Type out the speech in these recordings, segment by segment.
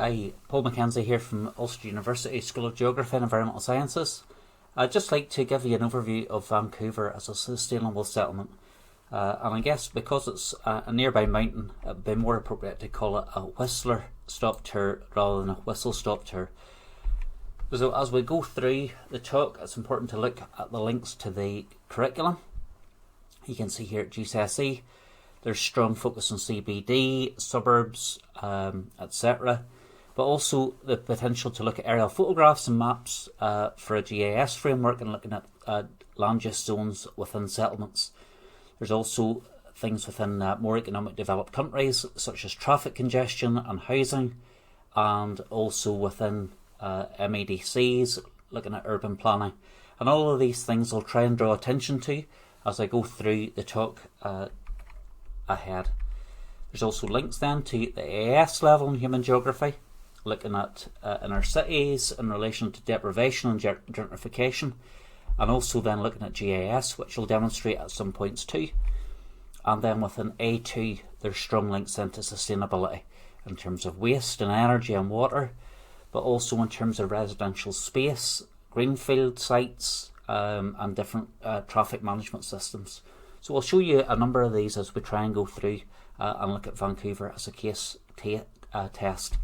Hi, Paul McKenzie here from Ulster University School of Geography and Environmental Sciences. I'd just like to give you an overview of Vancouver as a sustainable settlement. And I guess because it's a nearby mountain, it would be more appropriate to call it a Whistler stop tour rather than a whistle stop tour. So as we go through the talk, it's important to look at the links to the curriculum. You can see here at GCSE, there's strong focus on CBD, suburbs, etc. But also the potential to look at aerial photographs and maps for a GIS framework and looking at land use zones within settlements. There's also things within more economic developed countries, such as traffic congestion and housing, and also within MEDCs, looking at urban planning. And all of these things I'll try and draw attention to as I go through the talk ahead. There's also links then to the AS level in human geography, looking at inner cities in relation to deprivation and gentrification, and also then looking at GIS, which will demonstrate at some points too. And then within A2, there's strong links into sustainability in terms of waste and energy and water, but also in terms of residential space, greenfield sites, and different traffic management systems. So I'll show you a number of these as we try and go through and look at Vancouver as a case test.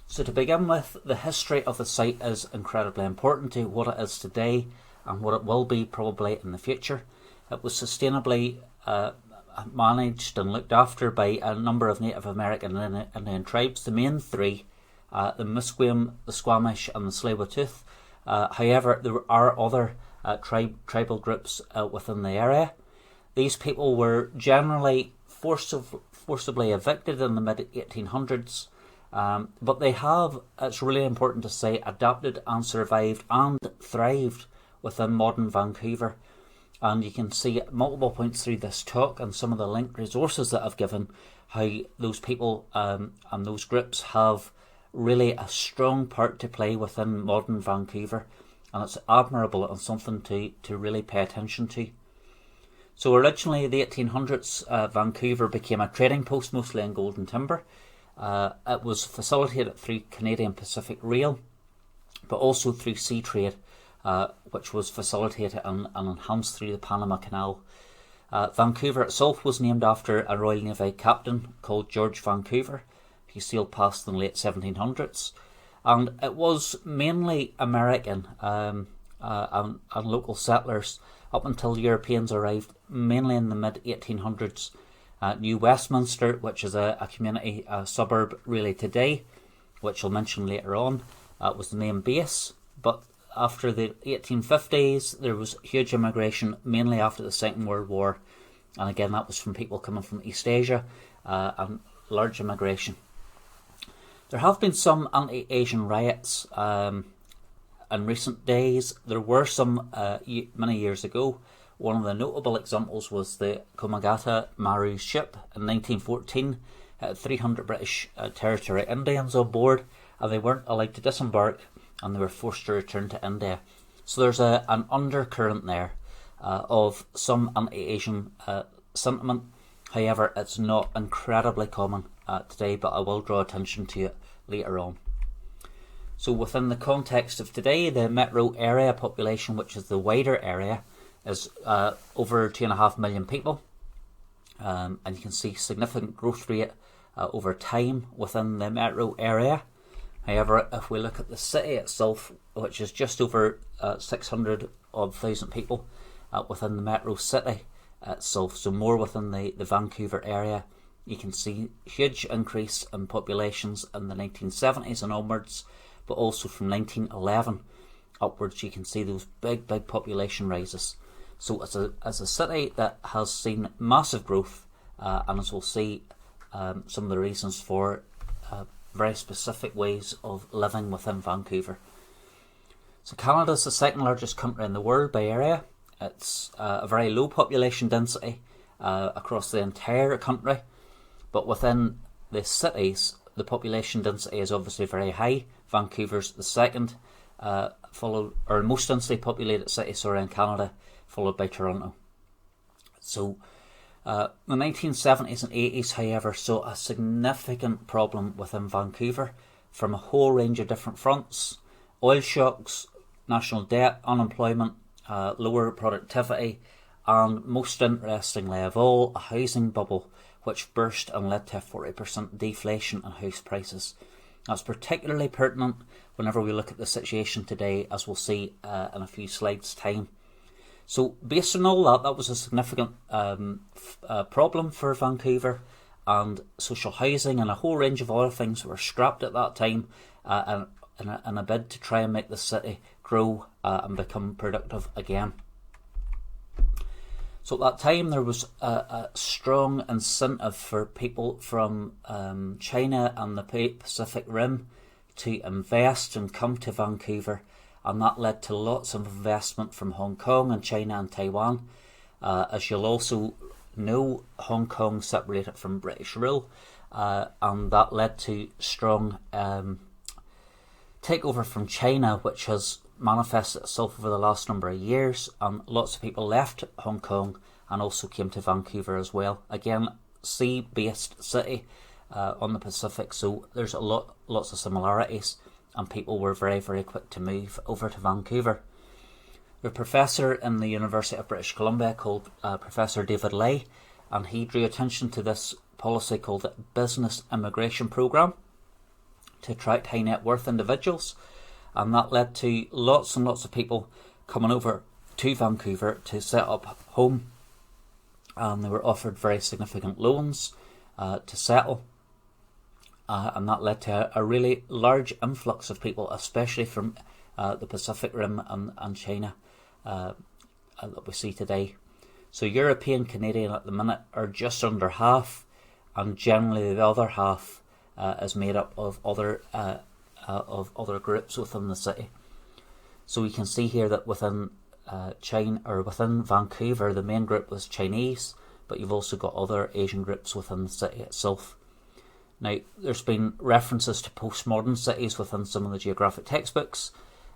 So to begin with, the history of the site is incredibly important to what it is today and what it will be probably in the future. It was sustainably managed and looked after by a number of Native American and Indian tribes, the main three, the Musqueam, the Squamish and the Tsleil-Waututh. However, there are other tribal groups within the area. These people were generally forcibly evicted in the mid-1800s, but they have, it's really important to say, adapted and survived and thrived within modern Vancouver. And you can see at multiple points through this talk and some of the linked resources that I've given how those people and those groups have really a strong part to play within modern Vancouver, and it's admirable and something to really pay attention to. So originally, the 1800s, Vancouver became a trading post mostly in gold and timber. It was facilitated through Canadian Pacific Rail, but also through sea trade, which was facilitated and enhanced through the Panama Canal. Vancouver itself was named after a Royal Navy captain called George Vancouver. He sailed past in the late 1700s, and it was mainly American and local settlers up until Europeans arrived, mainly in the mid-1800s. New Westminster, which is a community suburb really today, which I'll mention later on, was the main base. But after the 1850s, there was huge immigration, mainly after the Second World War, and again that was from people coming from East Asia, and large immigration. There have been some anti-Asian riots in recent days. There were some many years ago. One of the notable examples was the Komagata Maru ship in 1914. It had 300 British Territory Indians on board, and they weren't allowed to disembark, and they were forced to return to India. So there's an undercurrent there of some anti-Asian sentiment. However, it's not incredibly common today, but I will draw attention to it later on. So within the context of today, the metro area population, which is the wider area, is over 2.5 million people. And you can see significant growth rate over time within the metro area. However, if we look at the city itself, which is just over 600,000 people within the metro city itself, so more within the Vancouver area, you can see huge increase in populations in the 1970s and onwards, but also from 1911 upwards you can see those big population rises. So as a city that has seen massive growth, and as we'll see, some of the reasons for very specific ways of living within Vancouver. So Canada is the second largest country in the world by area. It's a very low population density across the entire country, but within the cities the population density is obviously very high. Vancouver's the second, most densely populated city in Canada, followed by Toronto. So The 1970s and 80s, however, saw a significant problem within Vancouver from a whole range of different fronts: oil shocks, national debt, unemployment, lower productivity, and most interestingly of all, a housing bubble which burst and led to a 40% deflation in house prices. That's particularly pertinent whenever we look at the situation today, as we'll see in a few slides' time. So based on all that, that was a significant problem for Vancouver, and social housing and a whole range of other things were scrapped at that time in a bid to try and make the city grow and become productive again. So at that time there was a strong incentive for people from China and the Pacific Rim to invest and come to Vancouver, and that led to lots of investment from Hong Kong and China and Taiwan. As you'll also know, Hong Kong separated from British rule, and that led to strong takeover from China, which has manifested itself over the last number of years, and lots of people left Hong Kong and also came to Vancouver as well. Again, sea-based city on the Pacific, so there's lots of similarities, and people were very, very quick to move over to Vancouver. There's a professor in the University of British Columbia called Professor David Lay, and he drew attention to this policy called the Business Immigration Programme to attract high net worth individuals, and that led to lots and lots of people coming over to Vancouver to set up home, and they were offered very significant loans to settle, and that led to a really large influx of people, especially from the Pacific Rim and China that we see today. So European Canadian at the minute are just under half, and generally the other half is made up of other groups within the city. So we can see here that within China, or within Vancouver, the main group was Chinese, but you've also got other Asian groups within the city itself. Now, there's been references to postmodern cities within some of the geographic textbooks,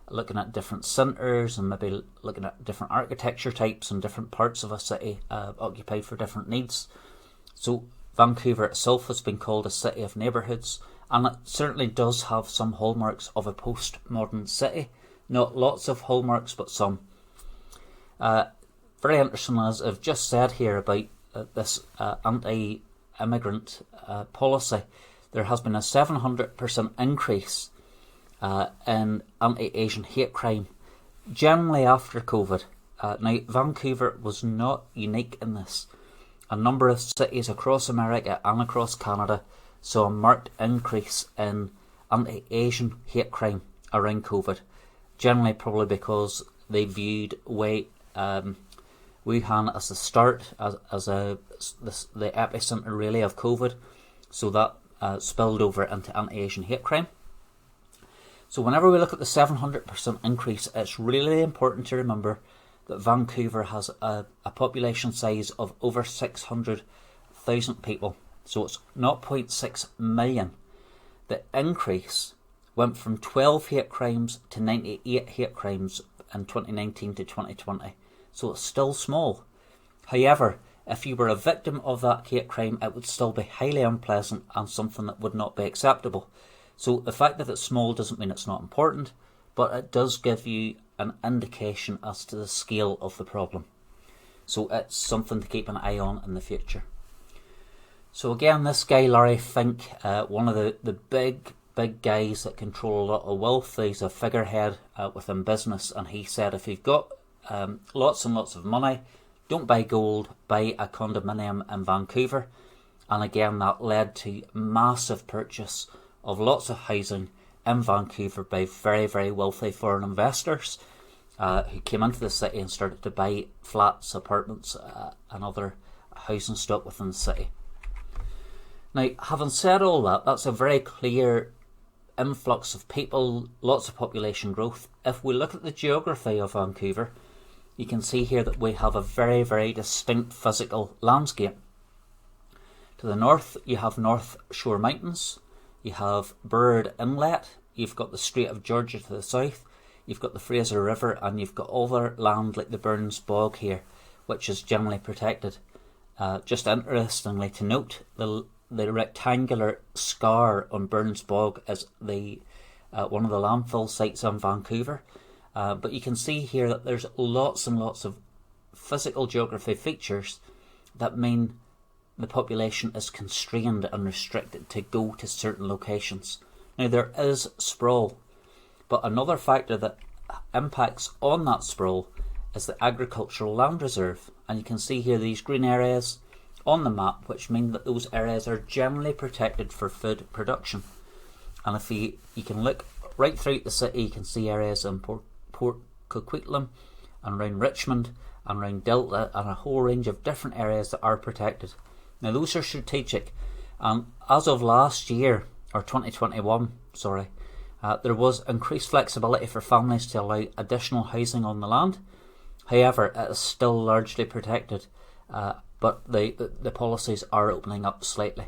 looking at different centres and maybe looking at different architecture types and different parts of a city occupied for different needs. So Vancouver itself has been called a city of neighbourhoods, and it certainly does have some hallmarks of a postmodern city. Not lots of hallmarks, but some. Very interesting, as I've just said here about this anti-immigrant policy, there has been a 700% increase in anti-Asian hate crime, generally after COVID. Now, Vancouver was not unique in this. A number of cities across America and across Canada saw a marked increase in anti-Asian hate crime around COVID, generally probably because they viewed Wuhan as the start, as the epicentre really of COVID, so that spilled over into anti-Asian hate crime. So whenever we look at the 700% increase, it's really important to remember that Vancouver has a population size of over 600,000 people, so it's 0.6 million. The increase went from 12 hate crimes to 98 hate crimes in 2019 to 2020, so it's still small. However, if you were a victim of that hate crime, it would still be highly unpleasant and something that would not be acceptable. So the fact that it's small doesn't mean it's not important, but it does give you an indication as to the scale of the problem. So it's something to keep an eye on in the future. So again, this guy Larry Fink, one of the big guys that control a lot of wealth, he's a figurehead within business, and he said if you've got lots and lots of money, don't buy gold, buy a condominium in Vancouver. And again, that led to massive purchase of lots of housing in Vancouver by very, very wealthy foreign investors who came into the city and started to buy flats, apartments and other housing stock within the city. Now, having said all that, that's a very clear influx of people, lots of population growth. If we look at the geography of Vancouver, you can see here that we have a very, very distinct physical landscape. To the north, you have North Shore Mountains, you have Burrard Inlet, you've got the Strait of Georgia to the south, you've got the Fraser River, and you've got other land like the Burns Bog here, which is generally protected. Just interestingly to note, the rectangular scar on Burns Bog is one of the landfill sites in Vancouver. But you can see here that there's lots and lots of physical geography features that mean the population is constrained and restricted to go to certain locations. Now, there is sprawl, but another factor that impacts on that sprawl is the agricultural land reserve. And you can see here these green areas on the map, which mean that those areas are generally protected for food production. And if you can look right throughout the city, you can see areas in Port Coquitlam and around Richmond and around Delta, and a whole range of different areas that are protected. Now, those are strategic, and as of last year, or 2021, there was increased flexibility for families to allow additional housing on the land. However, it is still largely protected, but the policies are opening up slightly.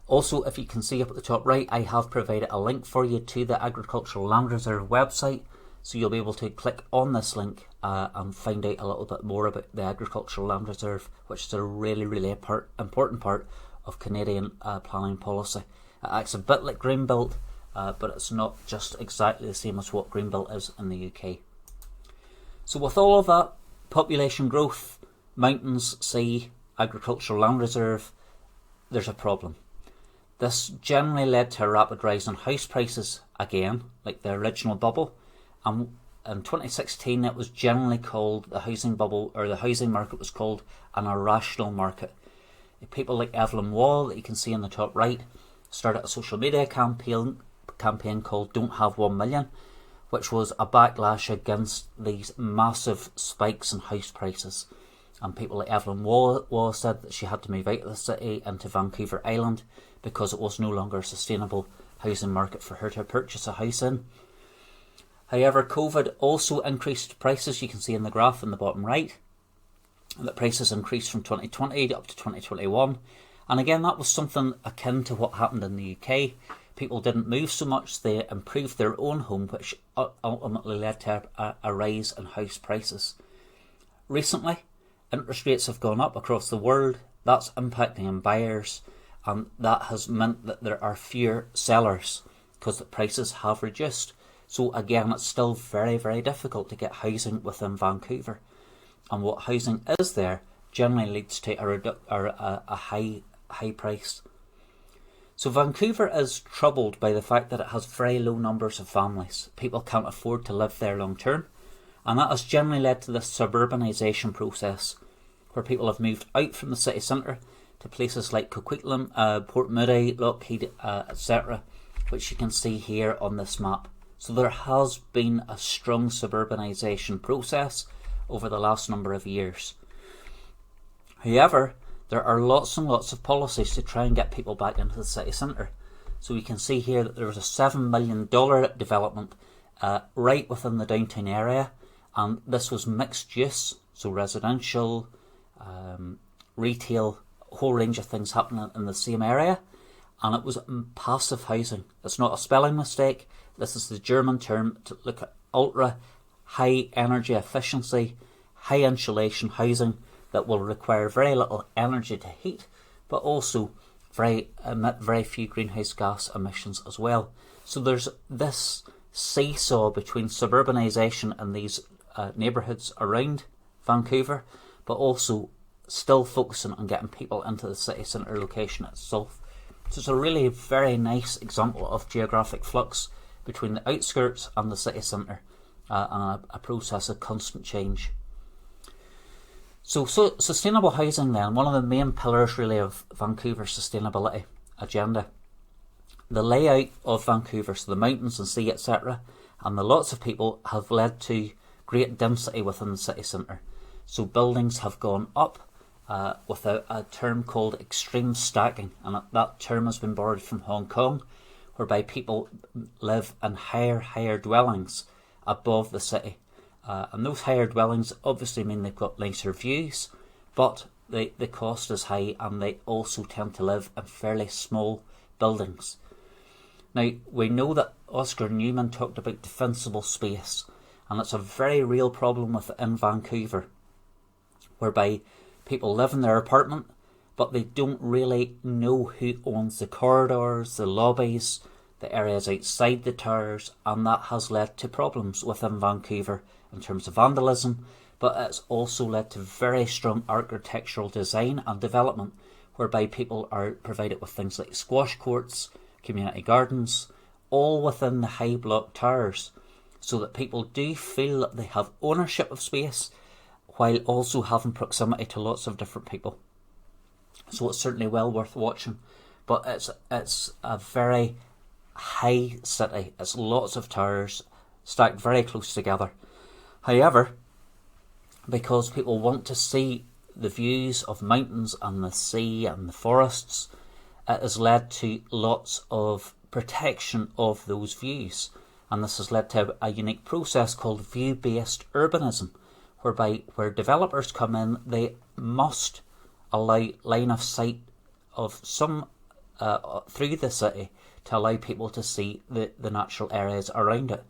Also, if you can see up at the top right, I have provided a link for you to the Agricultural Land Reserve website, so you'll be able to click on this link and find out a little bit more about the Agricultural Land Reserve, which is a really, really important part of Canadian planning policy. It acts a bit like Greenbelt, but it's not just exactly the same as what Greenbelt is in the UK. So with all of that, population growth, mountains, sea, agricultural land reserve, there's a problem. This generally led to a rapid rise in house prices again, like the original bubble, and in 2016 it was generally called the housing bubble, or the housing market was called an irrational market. People like Evelyn Waugh, that you can see in the top right, started a social media campaign called Don't Have 1 Million, which was a backlash against these massive spikes in house prices. And people like Evelyn Waugh said that she had to move out of the city into Vancouver Island because it was no longer a sustainable housing market for her to purchase a house in. However, COVID also increased prices. You can see in the graph in the bottom right that prices increased from 2020 up to 2021. And again, that was something akin to what happened in the UK. People didn't move so much, they improved their own home, which ultimately led to a rise in house prices. Recently, interest rates have gone up across the world. That's impacting on buyers, and that has meant that there are fewer sellers because the prices have reduced. So again, it's still very, very difficult to get housing within Vancouver. And what housing is there generally leads to a high price. So Vancouver is troubled by the fact that it has very low numbers of families. People can't afford to live there long term. And that has generally led to this suburbanisation process, where people have moved out from the city centre to places like Coquitlam, Port Moody, Lockheed, etc., which you can see here on this map. So there has been a strong suburbanisation process over the last number of years. However, there are lots and lots of policies to try and get people back into the city centre. So we can see here that there was a $7 million development right within the downtown area, and this was mixed use, so residential, retail, a whole range of things happening in the same area, and it was passive housing. It's not a spelling mistake. This is the German term to look at ultra high energy efficiency, high insulation housing that will require very little energy to heat, but also emit very few greenhouse gas emissions as well. So there's this seesaw between suburbanisation and these neighbourhoods around Vancouver, but also still focusing on getting people into the city centre location itself. So it's a really very nice example of geographic flux between the outskirts and the city centre, and a process of constant change. So sustainable housing then, one of the main pillars really of Vancouver's sustainability agenda. The layout of Vancouver, so the mountains and sea, etc., and the lots of people have led to great density within the city centre. So buildings have gone up with a term called extreme stacking, and that term has been borrowed from Hong Kong, whereby people live in higher dwellings above the city. And those higher dwellings obviously mean they've got nicer views, but the cost is high, and they also tend to live in fairly small buildings. Now, we know that Oscar Newman talked about defensible space, and it's a very real problem within Vancouver, whereby People live in their apartment, but they don't really know who owns the corridors, the lobbies, the areas outside the towers, and that has led to problems within Vancouver in terms of vandalism, but it's also led to very strong architectural design and development, whereby people are provided with things like squash courts, community gardens, all within the high block towers, so that people do feel that they have ownership of space while also having proximity to lots of different people. So it's certainly well worth watching. But it's a very high city. It's lots of towers stacked very close together. However, because people want to see the views of mountains and the sea and the forests, it has led to lots of protection of those views. And this has led to a unique process called view-based urbanism, whereby where developers come in, they must allow line of sight of some through the city to allow people to see the natural areas around it.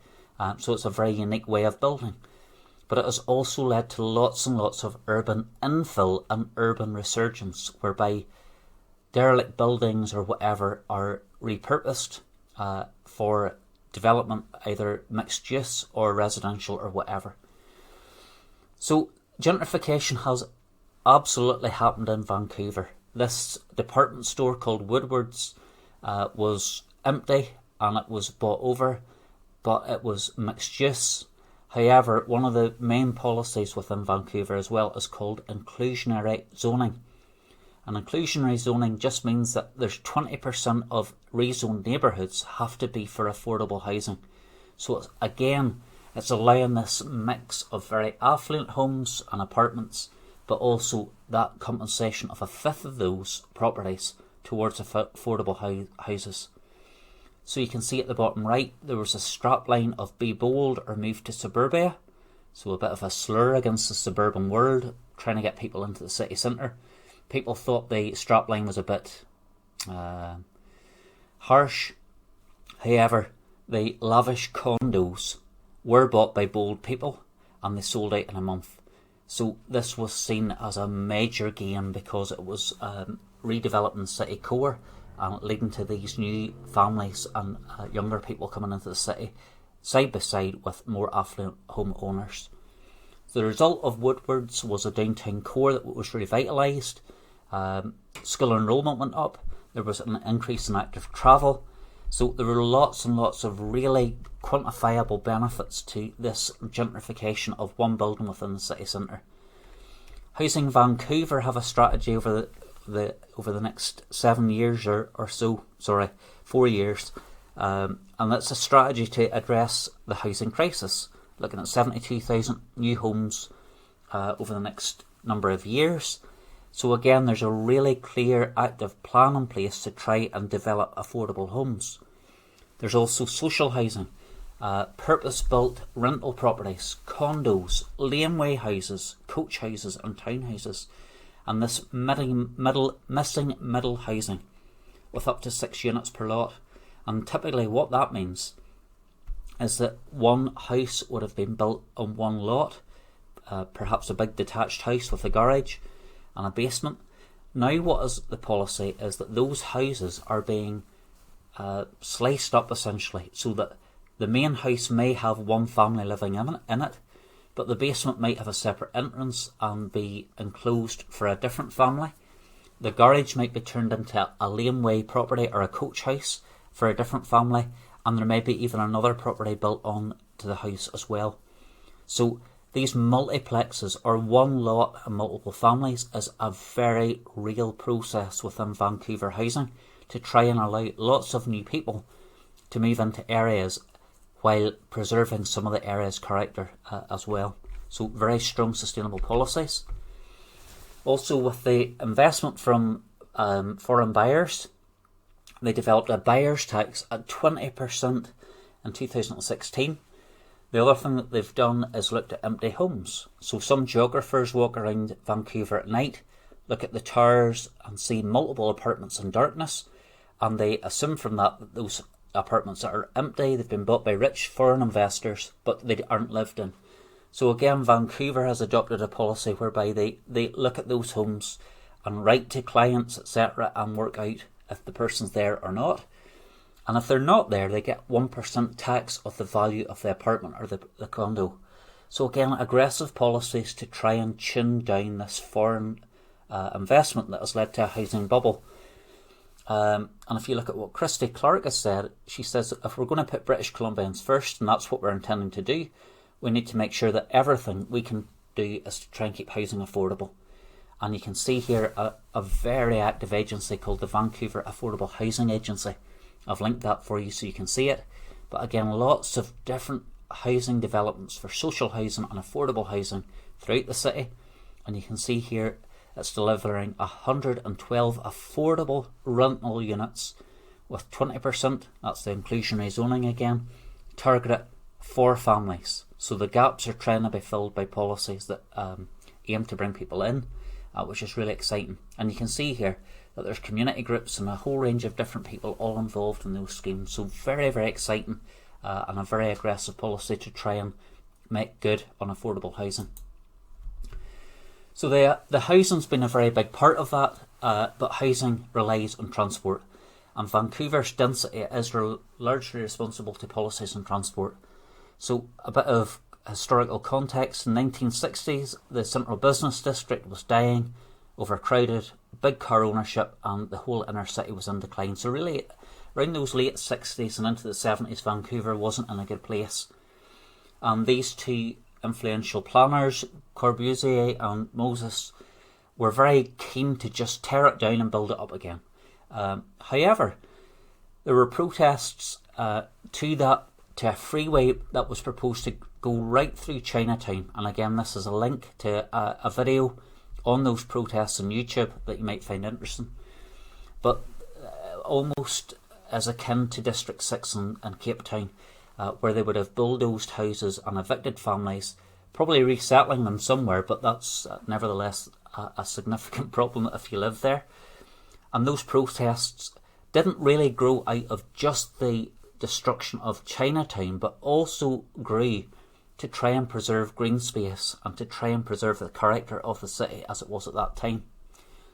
So it's a very unique way of building. But it has also led to lots and lots of urban infill and urban resurgence, whereby derelict buildings or whatever are repurposed for development, either mixed use or residential or whatever. So gentrification has absolutely happened in Vancouver. This department store called Woodward's was empty and it was bought over, but it was mixed use. However, one of the main policies within Vancouver as well is called inclusionary zoning. And inclusionary zoning just means that there's 20% of rezoned neighbourhoods have to be for affordable housing. So it's allowing this mix of very affluent homes and apartments, but also that compensation of a fifth of those properties towards affordable houses. So you can see at the bottom right, there was a strapline of "Be bold or move to suburbia." So a bit of a slur against the suburban world, trying to get people into the city centre. People thought the strapline was a bit harsh. However, the lavish condos were bought by bold people and they sold out in a month. So this was seen as a major gain because it was redeveloping city core and leading to these new families and younger people coming into the city side by side with more affluent home owners. The result of Woodward's was a downtown core that was revitalised. School enrolment went up. There was an increase in active travel. So there were lots and lots of really quantifiable benefits to this gentrification of one building within the city centre. Housing Vancouver have a strategy over the next 7 years or so, 4 years, and that's a strategy to address the housing crisis, looking at 72,000 new homes over the next number of years. So again, there's a really clear active plan in place to try and develop affordable homes. There's also social housing, purpose-built rental properties, condos, laneway houses, coach houses and townhouses, and this missing middle housing with up to 6 units per lot. And typically what that means is that one house would have been built on one lot, perhaps a big detached house with a garage and a basement. Now what is the policy is that those houses are being sliced up essentially, so that the main house may have one family living in it, but the basement might have a separate entrance and be enclosed for a different family. The garage might be turned into a laneway property or a coach house for a different family, and there may be even another property built on to the house as well. So these multiplexes, or one lot and multiple families, is a very real process within Vancouver housing to try and allow lots of new people to move into areas while preserving some of the area's character as well. So very strong sustainable policies. Also with the investment from foreign buyers, they developed a buyer's tax at 20% in 2016. The other thing that they've done is looked at empty homes. So some geographers walk around Vancouver at night, look at the towers and see multiple apartments in darkness, and they assume from that those apartments are empty, they've been bought by rich foreign investors, but they aren't lived in. So again, Vancouver has adopted a policy whereby they look at those homes and write to clients, etc., and work out if the person's there or not. And if they're not there, they get 1% tax of the value of the apartment or the condo. So again, aggressive policies to try and tune down this foreign investment that has led to a housing bubble. And if you look at what Christy Clark has said, she says if we're going to put British Columbians first, and that's what we're intending to do, we need to make sure that everything we can do is to try and keep housing affordable. And you can see here a very active agency called the Vancouver Affordable Housing Agency. I've linked that for you so you can see it. But again, lots of different housing developments for social housing and affordable housing throughout the city. And you can see here it's delivering 112 affordable rental units with 20%, that's the inclusionary zoning again, targeted for families. So the gaps are trying to be filled by policies that aim to bring people in, which is really exciting. And you can see here that there's community groups and a whole range of different people all involved in those schemes. So very, very exciting and a very aggressive policy to try and make good on affordable housing. So the housing's been a very big part of that, but housing relies on transport. And Vancouver's density is largely responsible to policies on transport. So a bit of historical context, in the 1960s, the central business district was dying, overcrowded, big car ownership, and the whole inner city was in decline. So really, around those late 60s and into the 70s, Vancouver wasn't in a good place. And these two influential planners, Corbusier and Moses, were very keen to just tear it down and build it up again. However, there were protests to a freeway that was proposed to go right through Chinatown. And again, this is a link to a video on those protests on YouTube that you might find interesting. But almost as akin to District 6 in Cape Town, where they would have bulldozed houses and evicted families, probably resettling them somewhere, but that's nevertheless a significant problem if you live there. And those protests didn't really grow out of just the destruction of Chinatown, but also grew to try and preserve green space and to try and preserve the character of the city as it was at that time.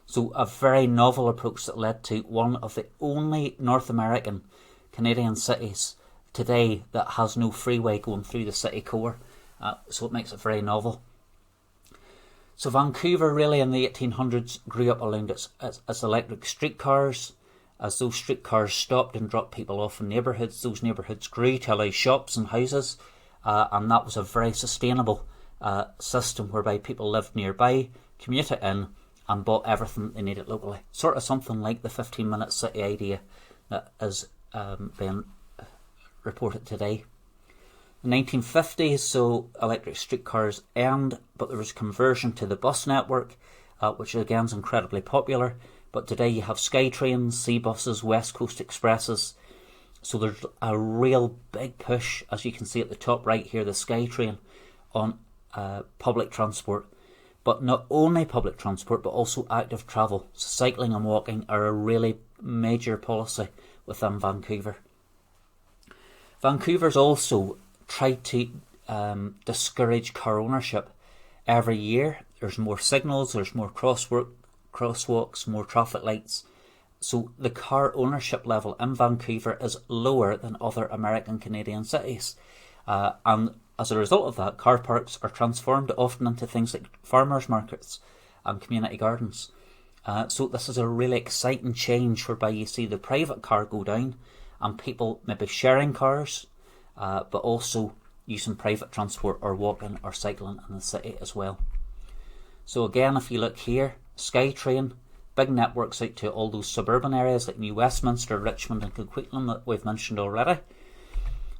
So a very novel approach that led to one of the only North American Canadian cities today that has no freeway going through the city core. So it makes it very novel. So Vancouver really in the 1800s grew up around its electric streetcars. As those streetcars stopped and dropped people off in neighbourhoods, those neighbourhoods grew to allow shops and houses, and that was a very sustainable system whereby people lived nearby, commuted in, and bought everything they needed locally. Sort of something like the 15-minute city idea that is being reported today. In the 1950s, so electric streetcars end, but there was conversion to the bus network, which again is incredibly popular. But today you have SkyTrains, sea buses, West Coast Expresses. So there's a real big push, as you can see at the top right here, the SkyTrain, on public transport. But not only public transport, but also active travel. So cycling and walking are a really major policy within Vancouver. Vancouver's also tried to discourage car ownership. Every year there's more signals, there's more crosswalks, more traffic lights. So the car ownership level in Vancouver is lower than other American Canadian cities. And as a result of that, car parks are transformed often into things like farmers markets and community gardens. So this is a really exciting change whereby you see the private car go down and people maybe sharing cars, but also using private transport or walking or cycling in the city as well. So again, if you look here, SkyTrain, big networks out to all those suburban areas like New Westminster, Richmond and Coquitlam that we've mentioned already.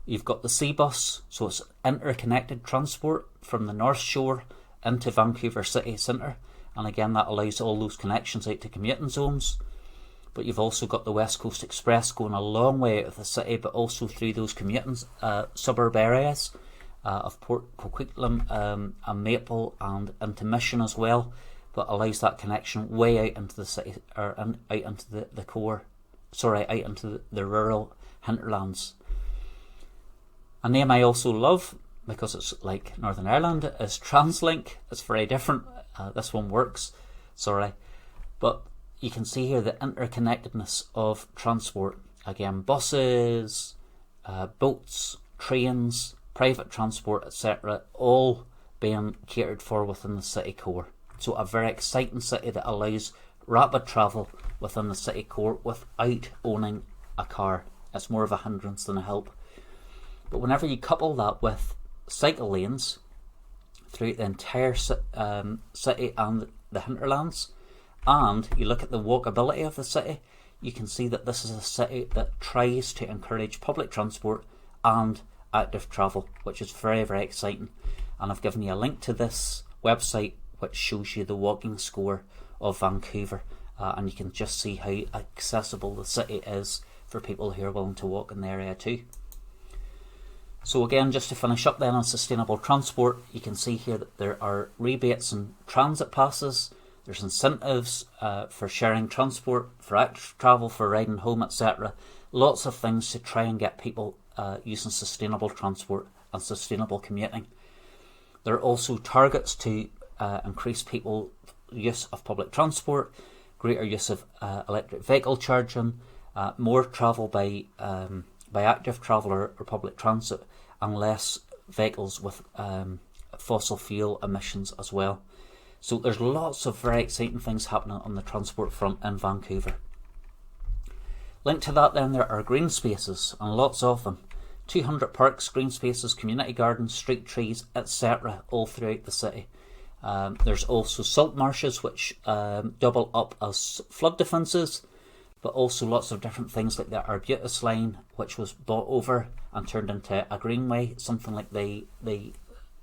You've got the sea bus, so it's interconnected transport from the North Shore into Vancouver city centre, and again that allows all those connections out to commuting zones. But you've also got the West Coast Express going a long way out of the city, but also through those commuting suburb areas of Port Coquitlam and Maple and into Mission as well, but allows that connection way out into the city, or out into the core, out into the rural hinterlands. A name I also love, because it's like Northern Ireland, is TransLink. It's very different. This one works, sorry. But you can see here the interconnectedness of transport. Again, buses, boats, trains, private transport, etc., all being catered for within the city core. So a very exciting city that allows rapid travel within the city core without owning a car. It's more of a hindrance than a help. But whenever you couple that with cycle lanes throughout the entire city and the hinterlands, and you look at the walkability of the city, you can see that this is a city that tries to encourage public transport and active travel, which is very, very exciting. And I've given you a link to this website which shows you the walking score of Vancouver, and you can just see how accessible the city is for people who are willing to walk in the area too. So again, just to finish up then on sustainable transport, you can see here that there are rebates and transit passes. There's incentives for sharing transport, for active travel, for riding home, etc. Lots of things to try and get people using sustainable transport and sustainable commuting. There are also targets to increase people's use of public transport, greater use of electric vehicle charging, more travel by active travel or public transit, and less vehicles with fossil fuel emissions as well. So there's lots of very exciting things happening on the transport front in Vancouver. Linked to that then, there are green spaces, and lots of them. 200 parks, green spaces, community gardens, street trees, etc. all throughout the city. There's also salt marshes which double up as flood defences, but also lots of different things like the Arbutus line, which was bought over and turned into a greenway, something like the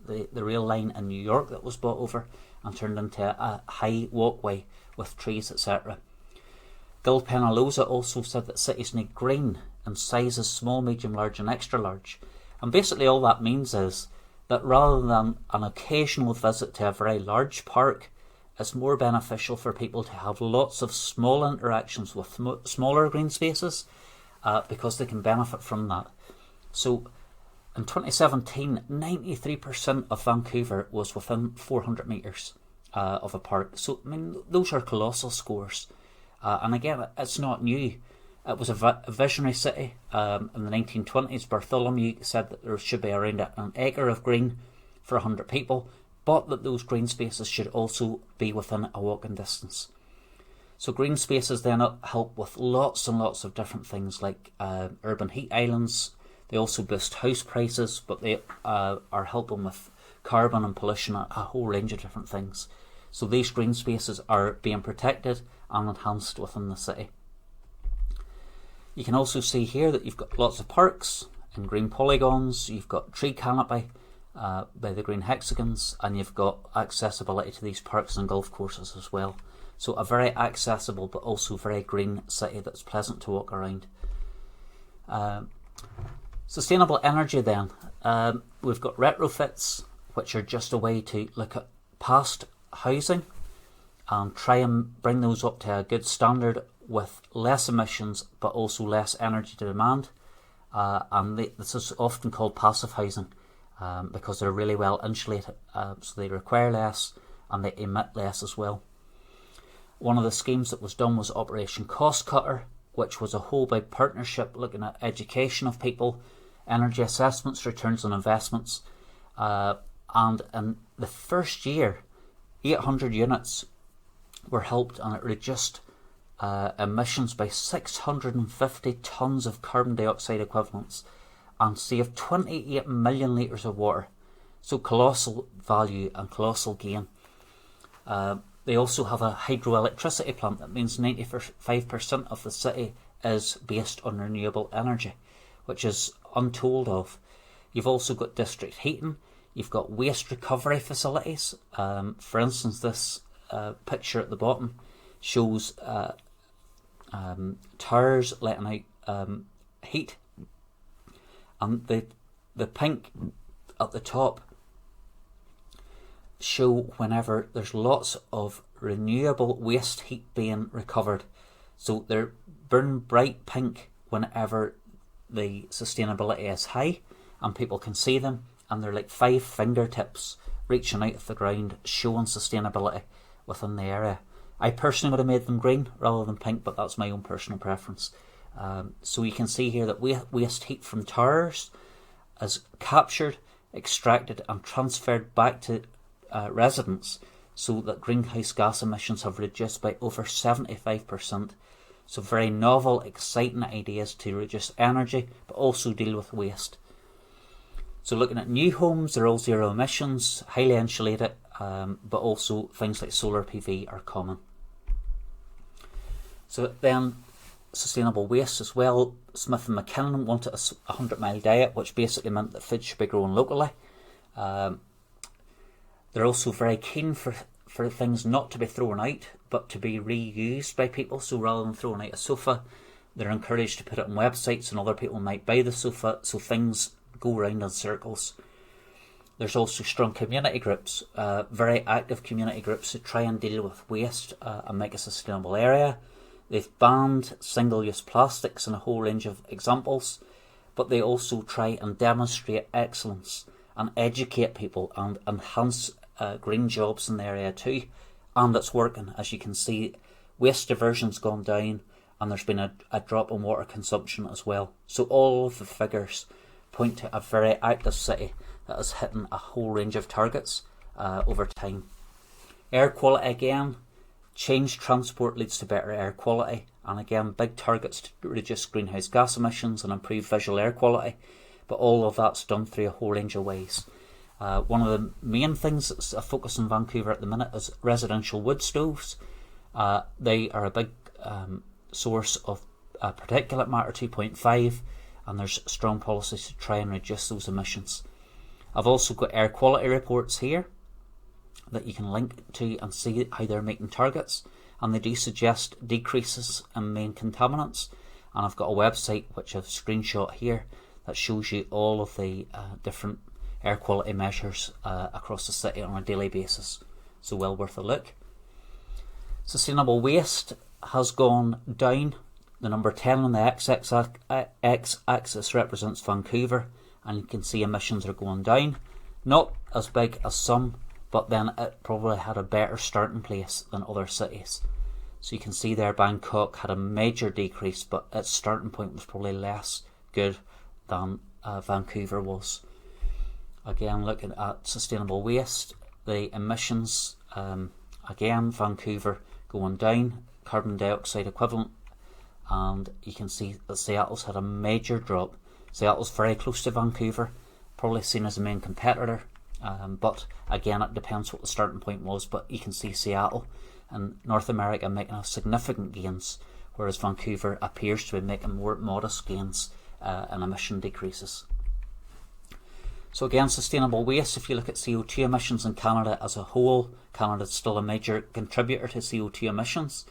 rail line in New York that was bought over and turned into a high walkway with trees, etc. Gil Penaloza also said that cities need green in sizes small, medium, large and extra large. And basically all that means is that rather than an occasional visit to a very large park, it's more beneficial for people to have lots of small interactions with smaller green spaces because they can benefit from that. So in 2017, 93% of Vancouver was within 400 metres of a park. So, I mean, those are colossal scores. And again, it's not new. It was a visionary city. In the 1920s, Bartholomew said that there should be around an acre of green for 100 people, but that those green spaces should also be within a walking distance. So green spaces then help with lots and lots of different things like urban heat islands. They also boost house prices, but they are helping with carbon and pollution, a whole range of different things. So these green spaces are being protected and enhanced within the city. You can also see here that you've got lots of parks and green polygons, you've got tree canopy by the green hexagons, and you've got accessibility to these parks and golf courses as well. So a very accessible but also very green city that's pleasant to walk around. Sustainable energy then. We've got retrofits, which are just a way to look at past housing and try and bring those up to a good standard with less emissions but also less energy demand. And this is often called passive housing because they're really well insulated, so they require less and they emit less as well. One of the schemes that was done was Operation Cost Cutter, which was a whole big partnership looking at education of people, energy assessments, returns on investments, and in the first year 800 units were helped, and it reduced emissions by 650 tonnes of carbon dioxide equivalents and saved 28 million litres of water. So colossal value and colossal gain. They also have a hydroelectricity plant. That means 95% of the city is based on renewable energy, which is untold of. You've also got district heating. You've got waste recovery facilities. For instance, this picture at the bottom shows towers letting out heat, and the pink at the top show whenever there's lots of renewable waste heat being recovered. So they're burn bright pink whenever the sustainability is high and people can see them, and they're like 5 fingertips reaching out of the ground, showing sustainability within the area. I personally would have made them green rather than pink, but that's my own personal preference. So you can see here that waste heat from towers is captured, extracted and transferred back to residents, so that greenhouse gas emissions have reduced by over 75%. So very novel, exciting ideas to reduce energy, but also deal with waste. So looking at new homes, they're all zero emissions, highly insulated, but also things like solar PV are common. So then sustainable waste as well. Smith and McKenzie wanted a 100-mile diet, which basically meant that food should be grown locally. They're also very keen for things not to be thrown out, but to be reused by people. So rather than throwing out a sofa, they're encouraged to put it on websites and other people might buy the sofa, so things go round in circles. There's also strong community groups, very active community groups, to try and deal with waste and make a sustainable area. They've banned single-use plastics and a whole range of examples, but they also try and demonstrate excellence and educate people and enhance green jobs in the area too. And it's working. As you can see, waste diversion's gone down and there's been a drop in water consumption as well. So all of the figures point to a very active city that is hitting a whole range of targets over time. Air quality again. Changed transport leads to better air quality, and again big targets to reduce greenhouse gas emissions and improve visual air quality, but all of that's done through a whole range of ways. One of the main things that's a focus in Vancouver at the minute is residential wood stoves. They are a big source of particulate matter 2.5, and there's strong policies to try and reduce those emissions. I've also got air quality reports here that you can link to and see how they're making targets, and they do suggest decreases in main contaminants. And I've got a website which I've screenshot here that shows you all of the different air quality measures across the city on a daily basis, so well worth a look. Sustainable waste has gone down. The number 10 on the x-axis represents Vancouver, and you can see emissions are going down. Not as big as some, but then it probably had a better starting place than other cities. So you can see there Bangkok had a major decrease, but its starting point was probably less good than Vancouver was. Again, looking at sustainable waste, the emissions, again Vancouver going down, carbon dioxide equivalent, and you can see that Seattle's had a major drop. Seattle's very close to Vancouver, probably seen as a main competitor. But again, it depends what the starting point was, but you can see Seattle and North America making a significant gains, whereas Vancouver appears to be making more modest gains in emission decreases. So again, sustainable waste, if you look at CO2 emissions in Canada as a whole, Canada's still a major contributor to CO2 emissions.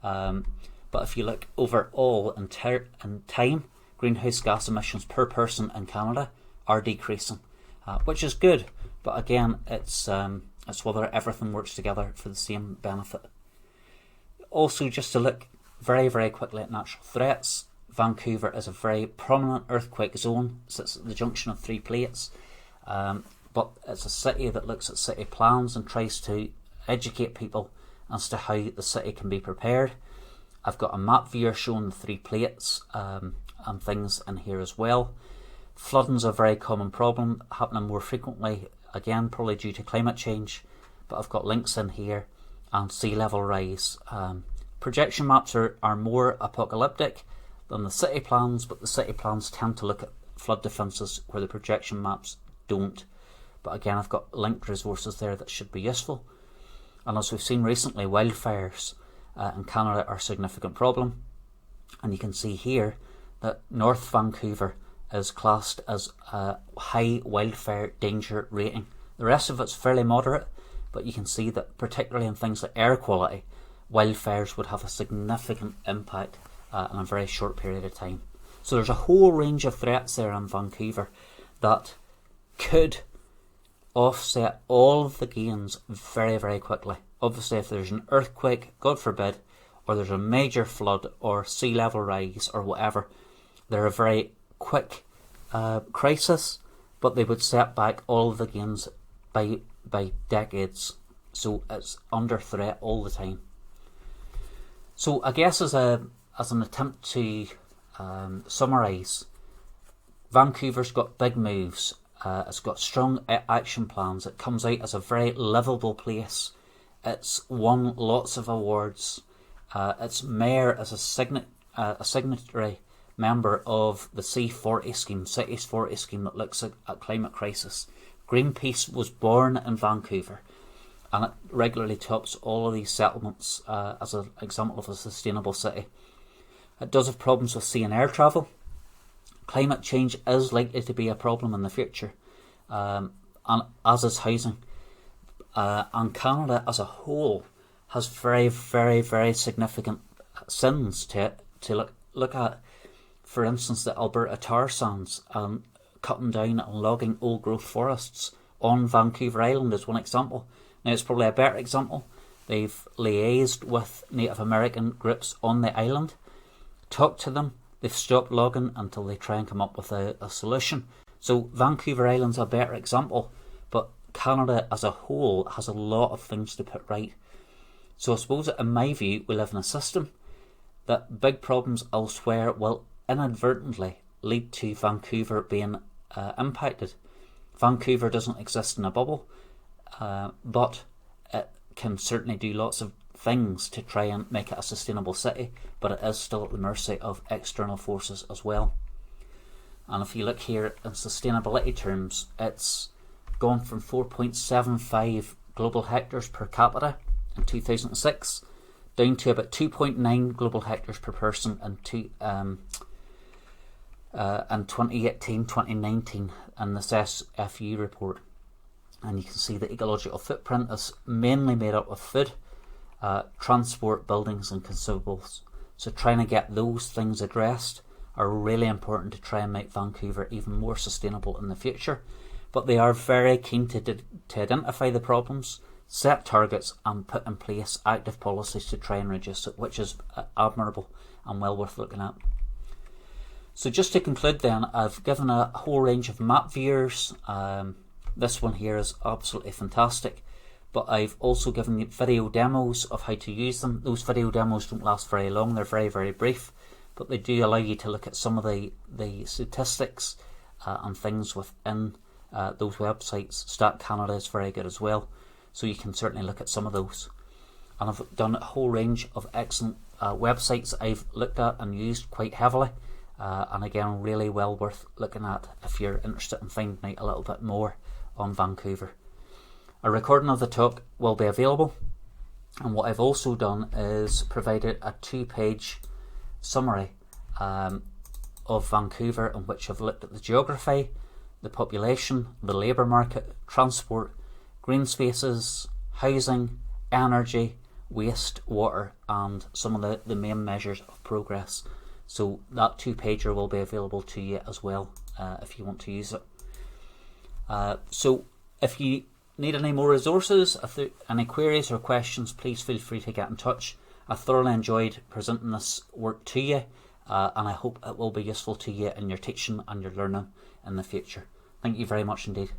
But if you look overall in time, greenhouse gas emissions per person in Canada are decreasing, which is good. But again, it's whether everything works together for the same benefit. Also, just to look very, very quickly at natural threats, Vancouver is a very prominent earthquake zone, sits at the junction of 3 plates. But it's a city that looks at city plans and tries to educate people as to how the city can be prepared. I've got a map viewer showing the 3 plates and things in here as well. Flooding's a very common problem, happening more frequently, again probably due to climate change, but I've got links in here, and sea level rise. Projection maps are more apocalyptic than the city plans, but the city plans tend to look at flood defences where the projection maps don't. But again, I've got linked resources there that should be useful. And as we've seen recently, wildfires in Canada are a significant problem, and you can see here that North Vancouver is classed as a high wildfire danger rating. The rest of it's fairly moderate, but you can see that particularly in things like air quality, wildfires would have a significant impact in a very short period of time. So there's a whole range of threats there in Vancouver that could offset all of the gains very, very quickly. Obviously, if there's an earthquake, God forbid, or there's a major flood or sea level rise or whatever, they're a very quick crisis, but they would set back all of the gains by decades. So it's under threat all the time. So I guess as an attempt to summarise, Vancouver's got big moves. It's got strong action plans. It comes out as a very livable place. It's won lots of awards. Its mayor is a signatory member of the C40 scheme, Cities 40 scheme that looks at climate crisis. Greenpeace was born in Vancouver, and it regularly tops all of these settlements as an example of a sustainable city. It does have problems with sea and air travel. Climate change is likely to be a problem in the future, and as is housing. And Canada as a whole has very, very, very significant sins to look at. For instance, the Alberta tar sands, cutting down and logging old growth forests on Vancouver Island is one example. Now, it's probably a better example. They've liaised with Native American groups on the island, talked to them. They've stopped logging until they try and come up with a solution. So Vancouver Island's a better example, but Canada as a whole has a lot of things to put right. So I suppose, in my view, we live in a system that big problems elsewhere will inadvertently lead to Vancouver being impacted. Vancouver doesn't exist in a bubble, but it can certainly do lots of things to try and make it a sustainable city, but it is still at the mercy of external forces as well. And if you look here in sustainability terms, it's gone from 4.75 global hectares per capita in 2006 down to about 2.9 global hectares per person in 2018-2019 in this SFU report. And you can see the ecological footprint is mainly made up of food, transport, buildings and consumables. So trying to get those things addressed are really important to try and make Vancouver even more sustainable in the future. But they are very keen to identify the problems, set targets and put in place active policies to try and reduce it, which is admirable and well worth looking at. So just to conclude then, I've given a whole range of map viewers. This one here is absolutely fantastic, but I've also given you video demos of how to use them. Those video demos don't last very long, they're very, very brief, but they do allow you to look at some of the statistics and things within those websites. Stat Canada is very good as well, so you can certainly look at some of those. And I've done a whole range of excellent websites that I've looked at and used quite heavily, and again really well worth looking at if you're interested in finding out a little bit more on Vancouver. A recording of the talk will be available, and what I've also done is provided a 2-page summary of Vancouver, in which I've looked at the geography, the population, the labour market, transport, green spaces, housing, energy, waste, water, and some of the main measures of progress. So that 2-pager will be available to you as well if you want to use it. So if you need any more resources, if there are any queries or questions, please feel free to get in touch. I thoroughly enjoyed presenting this work to you, and I hope it will be useful to you in your teaching and your learning in the future. Thank you very much indeed.